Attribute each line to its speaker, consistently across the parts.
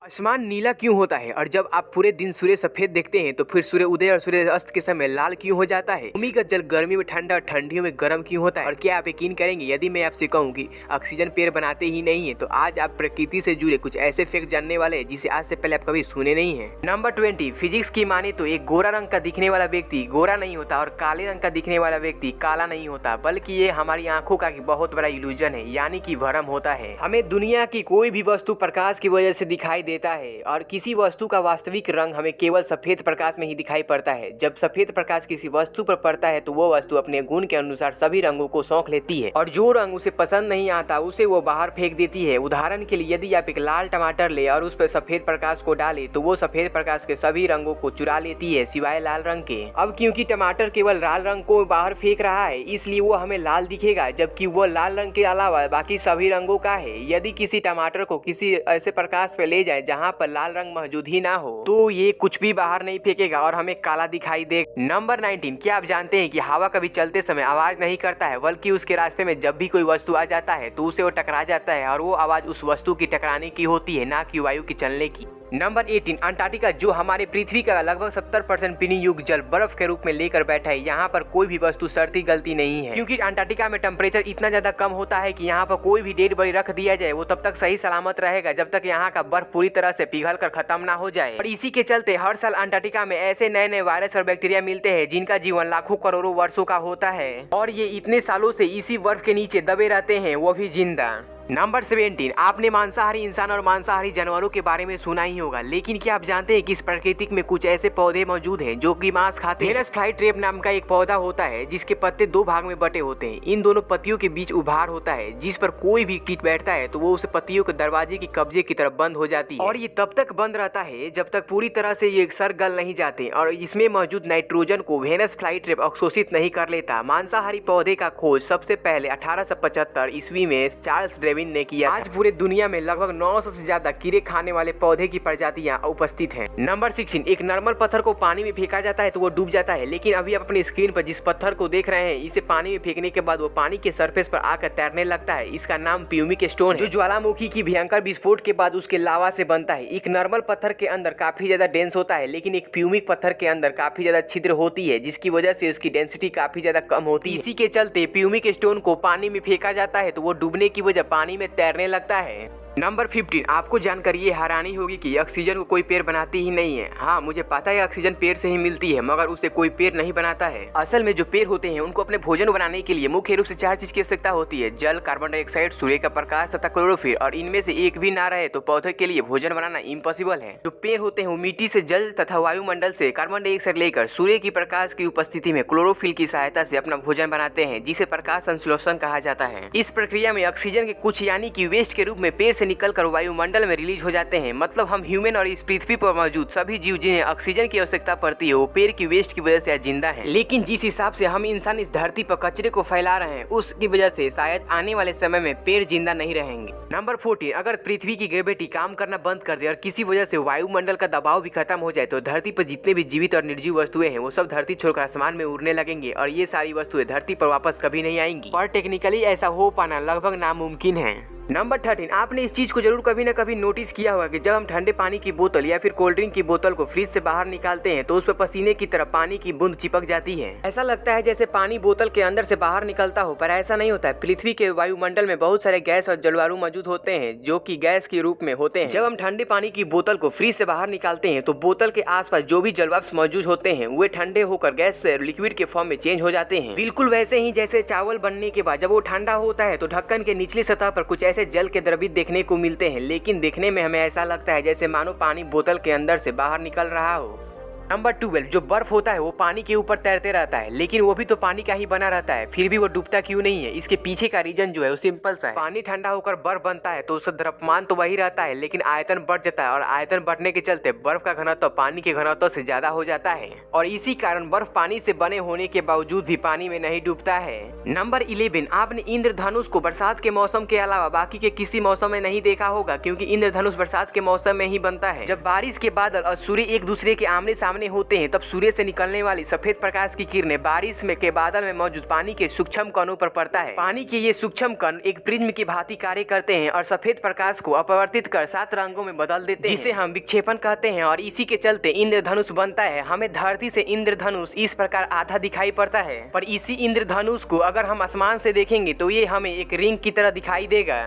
Speaker 1: आसमान नीला क्यों होता है और जब आप पूरे दिन सूर्य सफेद देखते हैं तो फिर सूर्य उदय और सूर्य अस्त के समय लाल क्यों हो जाता है? भूमि का जल गर्मी में ठंडा और ठंडियों में गर्म क्यों होता है? और क्या आप यकीन करेंगे यदि मैं आपसे कहूँ कि ऑक्सीजन पेड़ बनाते ही नहीं है? तो आज आप प्रकृति से जुड़े कुछ ऐसे फैक्ट जानने वाले हैं जिसे आज से पहले आप कभी सुने नहीं है। नंबर 20, फिजिक्स की माने तो एक गोरा रंग का दिखने वाला व्यक्ति गोरा नहीं होता और काले रंग का दिखने वाला व्यक्ति काला नहीं होता, बल्कि ये हमारी आंखों का बहुत बड़ा इल्यूजन है, यानी कि भ्रम होता है। हमें दुनिया की कोई भी वस्तु प्रकाश की वजह से दिखाई देता है और किसी वस्तु का वास्तविक रंग हमें केवल सफेद प्रकाश में ही दिखाई पड़ता है। जब सफेद प्रकाश किसी वस्तु पर पड़ता है तो वो वस्तु अपने गुण के अनुसार सभी रंगों को सौंख लेती है और जो रंग उसे पसंद नहीं आता उसे वो बाहर फेंक देती है। उदाहरण के लिए यदि आप एक लाल टमाटर ले और उस पर सफेद प्रकाश को डाले तो वो सफेद प्रकाश के सभी रंगों को चुरा लेती है सिवाय लाल रंग के। अब क्योंकि टमाटर केवल लाल रंग को बाहर फेंक रहा है इसलिए वो हमें लाल दिखेगा, जबकि वो लाल रंग के अलावा बाकी सभी रंगों का है। यदि किसी टमाटर को किसी ऐसे प्रकाश पे ले जाए जहाँ पर लाल रंग मौजूद ही ना हो तो ये कुछ भी बाहर नहीं फेंकेगा और हमें काला दिखाई दे। नंबर 19, क्या आप जानते हैं कि हवा कभी चलते समय आवाज नहीं करता है, बल्कि उसके रास्ते में जब भी कोई वस्तु आ जाता है तो उसे वो टकरा जाता है और वो आवाज उस वस्तु की टकराने की होती है, ना कि वायु की चलने की। नंबर 18, अंटार्कटिका जो हमारे पृथ्वी का लगभग 70% पीनी युग जल बर्फ के रूप में लेकर बैठा है। यहाँ पर कोई भी वस्तु सड़ती गलती नहीं है, क्योंकि अंटार्कटिका में टेम्परेचर इतना ज्यादा कम होता है कि यहाँ पर कोई भी डेड बॉडी रख दिया जाए वो तब तक सही सलामत रहेगा जब तक यहाँ का बर्फ पूरी तरह से पिघल कर खत्म ना हो जाए। और इसी के चलते हर साल अंटार्कटिका में ऐसे नए नए वायरस और बैक्टीरिया मिलते हैं जिनका जीवन लाखों करोड़ों वर्षों का होता है और ये इतने सालों से इसी बर्फ के नीचे दबे रहते हैं, वो भी जिंदा। नंबर 17, आपने मांसाहारी इंसान और मांसाहारी जानवरों के बारे में सुना ही होगा, लेकिन क्या आप जानते हैं कि इस प्रकृति में कुछ ऐसे पौधे मौजूद हैं जो कि मांस खाते हैं? वेनस फ्लाईट्रेप नाम का एक पौधा होता है जिसके पत्ते दो भाग में बटे होते हैं। इन दोनों पत्तियों के बीच उभार होता है जिस पर कोई भी कीट बैठता है तो वो उस पत्तियों के दरवाजे की कब्जे की तरफ बंद हो जाती है और ये तब तक बंद रहता है जब तक पूरी तरह से ये सर गल नहीं जाते और इसमें मौजूद नाइट्रोजन को वेनस फ्लाईट्रेप अवशोषित नहीं कर लेता। मांसाहारी पौधे का खोज सबसे पहले 1875 ईस्वी में चार्ल्स डार्विन ने किया। आज पूरे दुनिया में लगभग 900 से ज्यादा कीड़े खाने वाले पौधे की प्रजातियां उपस्थित हैं। नंबर 16, एक नॉर्मल पत्थर को पानी में फेंका जाता है तो वो डूब जाता है, लेकिन अभी आप अपनी स्क्रीन पर जिस पत्थर को देख रहे हैं इसे पानी में फेंकने के बाद वो पानी के सरफेस पर आकर तैरने लगता है। इसका नाम प्यूमिक स्टोन है, जो ज्वालामुखी की भयंकर विस्फोट के बाद उसके लावा से बनता है। एक नॉर्मल पत्थर के अंदर काफी ज्यादा डेंस होता है, लेकिन एक प्यूमिक पत्थर के अंदर काफी ज्यादा छिद्र होती है जिसकी वजह से उसकी डेंसिटी काफी ज्यादा कम होती है। इसी के चलते प्यूमिक स्टोन को पानी में फेंका जाता है तो वो डूबने की वजह पानी में तैरने लगता है। नंबर 15, आपको जानकर ये हैरानी होगी कि ऑक्सीजन को कोई पेड़ बनाती ही नहीं है। हाँ, मुझे पता है ऑक्सीजन पेड़ से ही मिलती है, मगर उसे कोई पेड़ नहीं बनाता है। असल में जो पेड़ होते हैं उनको अपने भोजन बनाने के लिए मुख्य रूप से 4 चीज की आवश्यकता होती है: जल, कार्बन डाइऑक्साइड, सूर्य का प्रकाश तथा क्लोरोफिल। और इनमें से एक भी ना रहे तो पौधे के लिए भोजन बनाना इम्पॉसिबल है। जो पेड़ होते हैं वो मिट्टी से, जल तथा वायुमंडल से कार्बन डाइऑक्साइड लेकर सूर्य की प्रकाश की उपस्थिति में क्लोरोफिल की सहायता से अपना भोजन बनाते हैं, जिसे प्रकाश संश्लेषण कहा जाता है। इस प्रक्रिया में ऑक्सीजन के कुछ यानी कि वेस्ट के रूप में पेड़ से निकलकर वायुमंडल में रिलीज हो जाते हैं। मतलब हम ह्यूमन और इस पृथ्वी पर मौजूद सभी जीव जिन्हें ऑक्सीजन की आवश्यकता पड़ती है वो पेड़ की वेस्ट की वजह से जिंदा हैं। लेकिन जिस हिसाब से हम इंसान इस धरती पर कचरे को फैला रहे हैं उसकी वजह से शायद आने वाले समय में पेड़ जिंदा नहीं रहेंगे। नंबर 14, अगर पृथ्वी की ग्रेविटी काम करना बंद कर दे और किसी वजह से वायुमंडल का दबाव भी खत्म हो जाए तो धरती पर जितने भी जीवित और निर्जीव वस्तुएं हैं वो सब धरती छोड़कर आसमान में उड़ने लगेंगे और ये सारी वस्तुएं धरती पर वापस कभी नहीं आएंगी। पर टेक्निकली ऐसा हो पाना लगभग नामुमकिन है। नंबर 13, आपने इस चीज को जरूर कभी न कभी नोटिस किया होगा कि जब हम ठंडे पानी की बोतल या फिर कोल्ड ड्रिंक की बोतल को फ्रिज से बाहर निकालते हैं तो उस पर पसीने की तरह पानी की बूंद चिपक जाती है। ऐसा लगता है जैसे पानी बोतल के अंदर से बाहर निकलता हो, पर ऐसा नहीं होता है। पृथ्वी के वायुमंडल में बहुत सारे गैस और जलवायु मौजूद होते हैं जो कि गैस के रूप में होते हैं। जब हम ठंडे पानी की बोतल को फ्रिज से बाहर निकालते हैं तो बोतल के आसपास जो भी जलवाष्प मौजूद होते हैं वे ठंडे होकर गैस से लिक्विड के फॉर्म में चेंज हो जाते हैं। बिल्कुल वैसे ही जैसे चावल बनने के बाद जब वो ठंडा होता है तो ढक्कन के निचली सतह पर कुछ ऐसे जल के द्रवित देखने को मिलते हैं, लेकिन देखने में हमें ऐसा लगता है जैसे मानो पानी बोतल के अंदर से बाहर निकल रहा हो। नंबर 12, जो बर्फ होता है वो पानी के ऊपर तैरते रहता है, लेकिन वो भी तो पानी का ही बना रहता है, फिर भी वो डूबता क्यों नहीं है? इसके पीछे का रीजन जो है वो सिंपल सा है। पानी ठंडा होकर बर्फ बनता है तो उसका द्रव्यमान तो वही रहता है, लेकिन आयतन बढ़ जाता है और आयतन बढ़ने के चलते बर्फ का घनत्व पानी के घनत्व से ज्यादा हो जाता है और इसी कारण बर्फ पानी से बने होने के बावजूद भी पानी में नहीं डूबता है। नंबर 11, आपने इंद्रधनुष को बरसात के मौसम के अलावा बाकी के किसी मौसम में नहीं देखा होगा, क्योंकि इंद्रधनुष बरसात के मौसम में ही बनता है जब बारिश के बादल और सूर्य एक दूसरे के आमने सामने सामने होते हैं तब सूर्य से निकलने वाली सफेद प्रकाश की किरणें बारिश में के बादल में मौजूद पानी के सूक्ष्म कणों पर पड़ता है। पानी के ये सूक्ष्म कण एक प्रिज्म की भांति कार्य करते हैं और सफेद प्रकाश को अपवर्तित कर 7 रंगों में बदल देते हैं, जिसे हम विक्षेपण कहते हैं और इसी के चलते इंद्रधनुष बनता है। हमें धरती से इंद्रधनुष इस प्रकार आधा दिखाई पड़ता है, पर इसी इंद्रधनुष को अगर हम आसमान से देखेंगे तो ये हमें एक रिंग की तरह दिखाई देगा।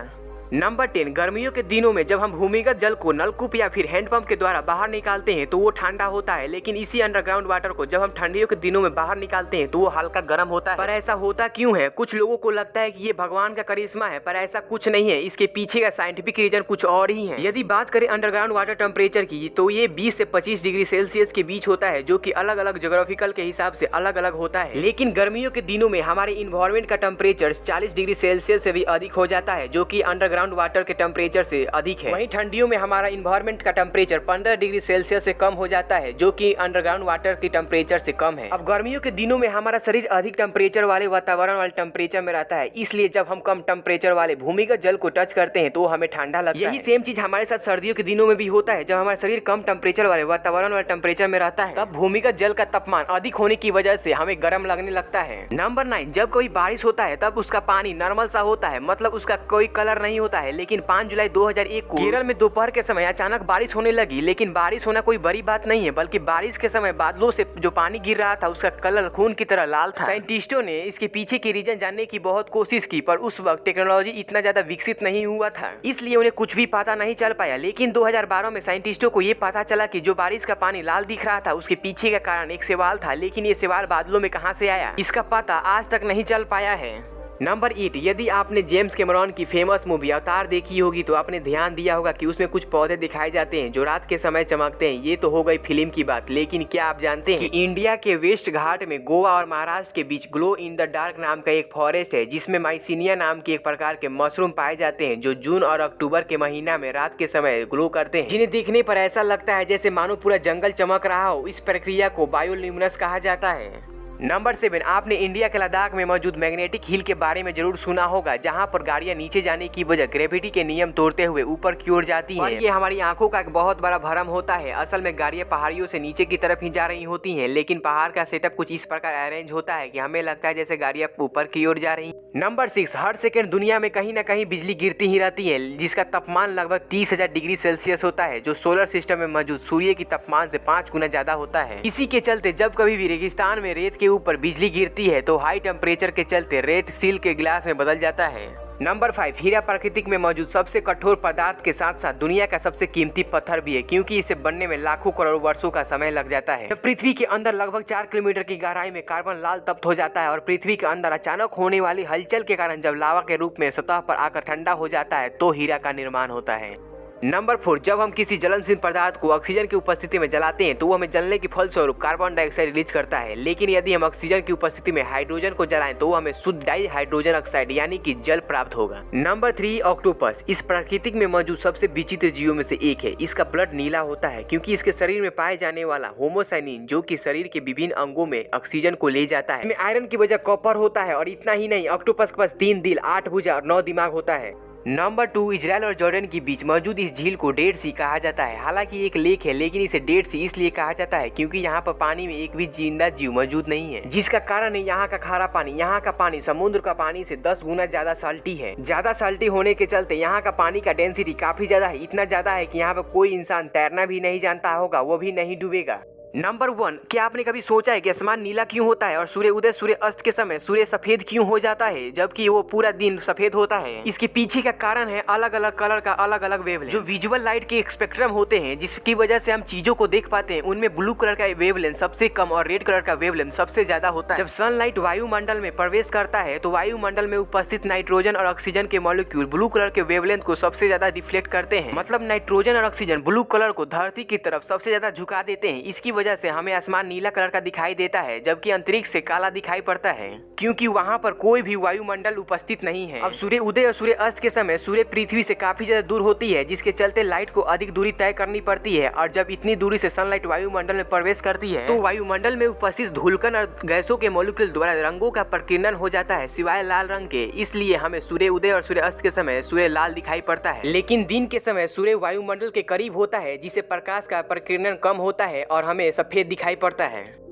Speaker 1: नंबर 10, गर्मियों के दिनों में जब हम भूमिगत जल को नलकूप या फिर हैंडपंप के द्वारा बाहर निकालते हैं तो वो ठंडा होता है, लेकिन इसी अंडरग्राउंड वाटर को जब हम ठंडियों के दिनों में बाहर निकालते हैं तो वो हल्का गर्म होता है। पर ऐसा होता क्यों है? कुछ लोगों को लगता है कि ये भगवान का करिश्मा है, पर ऐसा कुछ नहीं है। इसके पीछे का साइंटिफिक रीजन कुछ और ही है। यदि बात करें अंडरग्राउंड वाटर टेम्परेचर की तो ये 20 से 25 डिग्री सेल्सियस के बीच होता है, जो कि अलग अलग ज्योग्राफिकल के हिसाब से अलग अलग होता है। लेकिन गर्मियों के दिनों में हमारे इन्वायरमेंट का टेम्परेचर 40 डिग्री सेल्सियस से भी अधिक हो जाता है, जो कि अंडरग्राउंड वाटर के टेम्परेचर से अधिक है। वहीं ठंडियों में हमारा इन्वायरमेंट का टेम्परेचर 15 डिग्री सेल्सियस से कम हो जाता है, जो कि अंडरग्राउंड वाटर की टेम्परेचर से कम है। अब गर्मियों के दिनों में हमारा शरीर अधिक टेम्परेचर वाले वातावरण वाले टेम्परेचर में रहता है, इसलिए जब हम कम टेम्परेचर वाले भूमिगत जल को टच करते हैं तो हमें ठंडा लगता है। यही सेम चीज हमारे साथ सर्दियों के दिनों में भी होता है। जब हमारा शरीर कम टेम्परेचर वाले वातावरण वाले टेम्परेचर में रहता है तब भूमिगत जल का तापमान अधिक होने की वजह से हमें गर्म लगने लगता है। नंबर 9, जब कोई बारिश होता है तब उसका पानी नॉर्मल सा होता है, मतलब उसका कोई कलर नहीं होता है। लेकिन 5 जुलाई 2001 को केरल में दोपहर के समय अचानक बारिश होने लगी। लेकिन बारिश होना कोई बड़ी बात नहीं है, बल्कि बारिश के समय बादलों से जो पानी गिर रहा था उसका कलर खून की तरह लाल था। साइंटिस्टों ने इसके पीछे की रीजन जानने की बहुत कोशिश की, पर उस वक्त टेक्नोलॉजी इतना ज्यादा विकसित नहीं हुआ था, इसलिए उन्हें कुछ भी पता नहीं चल पाया। लेकिन 2012 में साइंटिस्टों को ये पता चला कि जो बारिश का पानी लाल दिख रहा था उसके पीछे का कारण एक सवाल था, लेकिन ये सवाल बादलों में कहां से आया इसका पता आज तक नहीं चल पाया है। नंबर 8, यदि आपने जेम्स कैमरॉन की फेमस मूवी अवतार देखी होगी तो आपने ध्यान दिया होगा कि उसमें कुछ पौधे दिखाए जाते हैं जो रात के समय चमकते हैं। ये तो हो गई फिल्म की बात, लेकिन क्या आप जानते हैं कि इंडिया के वेस्ट घाट में गोवा और महाराष्ट्र के बीच ग्लो इन द डार्क नाम का एक फॉरेस्ट है, जिसमें माइसिनिया नाम के एक प्रकार के मशरूम पाए जाते हैं जो जून और अक्टूबर के महीना में रात के समय ग्लो करते हैं, जिन्हें देखने पर ऐसा लगता है जैसे मानो पूरा जंगल चमक रहा हो। इस प्रक्रिया को बायोल्यूमिनेसेंस कहा जाता है। नंबर 7, आपने इंडिया के लद्दाख में मौजूद मैग्नेटिक हिल के बारे में जरूर सुना होगा, जहां पर गाड़ियां नीचे जाने की वजह ग्रेविटी के नियम तोड़ते हुए ऊपर की ओर जाती हैं। ये हमारी आंखों का एक बहुत बड़ा भ्रम होता है। असल में गाड़ियां पहाड़ियों से नीचे की तरफ ही जा रही होती हैं, लेकिन पहाड़ का सेटअप कुछ इस प्रकार अरेंज होता है कि हमें लगता है जैसे गाड़ियां ऊपर की ओर जा रही। नंबर 6, हर सेकेंड दुनिया में कहीं न कहीं बिजली गिरती ही रहती है, जिसका तापमान लगभग 30,000 डिग्री सेल्सियस होता है, जो सोलर सिस्टम में मौजूद सूर्य की तापमान से 5 गुना ज्यादा होता है। इसी के चलते जब कभी भी रेगिस्तान में रेत के ऊपर बिजली गिरती है तो हाई टेम्परेचर के चलते रेत सील के गिलास में बदल जाता है। नंबर 5, हीरा प्रकृति में मौजूद सबसे कठोर पदार्थ के साथ साथ दुनिया का सबसे कीमती पत्थर भी है, क्योंकि इसे बनने में लाखों करोड़ वर्षों का समय लग जाता है। जब पृथ्वी के अंदर लगभग 4 किलोमीटर की गहराई में कार्बन लाल तप्त हो जाता है और पृथ्वी के अंदर अचानक होने वाली हलचल के कारण जब लावा के रूप में सतह पर आकर ठंडा हो जाता है तो हीरा का निर्माण होता है। नंबर 4, जब हम किसी ज्वलनशील पदार्थ को ऑक्सीजन की उपस्थिति में जलाते हैं तो वो हमें जलने के फलस्वरूप कार्बन डाइऑक्साइड रिलीज करता है। लेकिन यदि हम ऑक्सीजन की उपस्थिति में हाइड्रोजन को जलाएं तो वो हमें शुद्ध डाई हाइड्रोजन ऑक्साइड यानी कि जल प्राप्त होगा। नंबर 3, ऑक्टोपस इस प्राकृतिक में मौजूद सबसे विचित्र जीवों में से एक है। इसका ब्लड नीला होता है क्योंकि इसके शरीर में पाए जाने वाला होमोसाइनिन, जो कि शरीर के विभिन्न अंगों में ऑक्सीजन को ले जाता है, इसमें आयरन की वजह कॉपर होता है। और इतना ही नहीं, ऑक्टोपस के पास 3 दिल, 8 भुजा और 9 दिमाग होता है। नंबर 2, इजराइल और जॉर्डन के बीच मौजूद इस झील को डेड सी कहा जाता है। हालांकि एक लेक है, लेकिन इसे डेड सी इसलिए कहा जाता है क्योंकि यहाँ पर पानी में एक भी जिंदा जीव मौजूद नहीं है, जिसका कारण है यहाँ का खारा पानी। यहाँ का पानी समुद्र का पानी से 10 गुना ज्यादा साल्टी है। ज्यादा साल्टी होने के चलते यहाँ का पानी का डेंसिटी काफी ज्यादा है, इतना ज्यादा है कि यहाँ पर कोई इंसान तैरना भी नहीं जानता होगा, वो भी नहीं डूबेगा। नंबर 1, क्या आपने कभी सोचा है कि आसमान नीला क्यों होता है और सूर्य उदय सूर्य अस्त के समय सूर्य सफेद क्यों हो जाता है जबकि वो पूरा दिन सफेद होता है? इसके पीछे का कारण है अलग अलग कलर का अलग अलग वेवलेंथ, जो विजुअल लाइट के स्पेक्ट्रम होते हैं, जिसकी वजह से हम चीजों को देख पाते हैं। उनमें ब्लू कलर का वेवलेंथ सबसे कम और रेड कलर का वेवलेंथ सबसे ज्यादा होता है। जब सनलाइट वायुमंडल में प्रवेश करता है तो वायुमंडल में उपस्थित नाइट्रोजन और ऑक्सीजन के मॉलिक्यूल ब्लू कलर के वेवलेंथ को सबसे ज्यादा रिफ्लेक्ट करते हैं। मतलब नाइट्रोजन और ऑक्सीजन ब्लू कलर को धरती की तरफ सबसे ज्यादा झुका देते हैं। इसकी वजह से हमें आसमान नीला कलर का दिखाई देता है, जबकि अंतरिक्ष से काला दिखाई पड़ता है, क्योंकि वहाँ पर कोई भी वायुमंडल उपस्थित नहीं है। अब सूर्य उदय और सूर्य अस्त के समय सूर्य पृथ्वी से काफी ज्यादा दूर होती है, जिसके चलते लाइट को अधिक दूरी तय करनी पड़ती है। और जब इतनी दूरी से सनलाइट वायुमंडल में प्रवेश करती है तो वायुमंडल में उपस्थित धूलकण और गैसों के मॉलिक्यूल द्वारा रंगों का प्रकीर्णन हो जाता है, सिवाय लाल रंग के। इसलिए हमें सूर्य उदय और सूर्य अस्त के समय सूर्य लाल दिखाई पड़ता है। लेकिन दिन के समय सूर्य वायुमंडल के करीब होता है, जिससे प्रकाश का प्रकीर्णन कम होता है और हमें में सफेद दिखाई पड़ता है।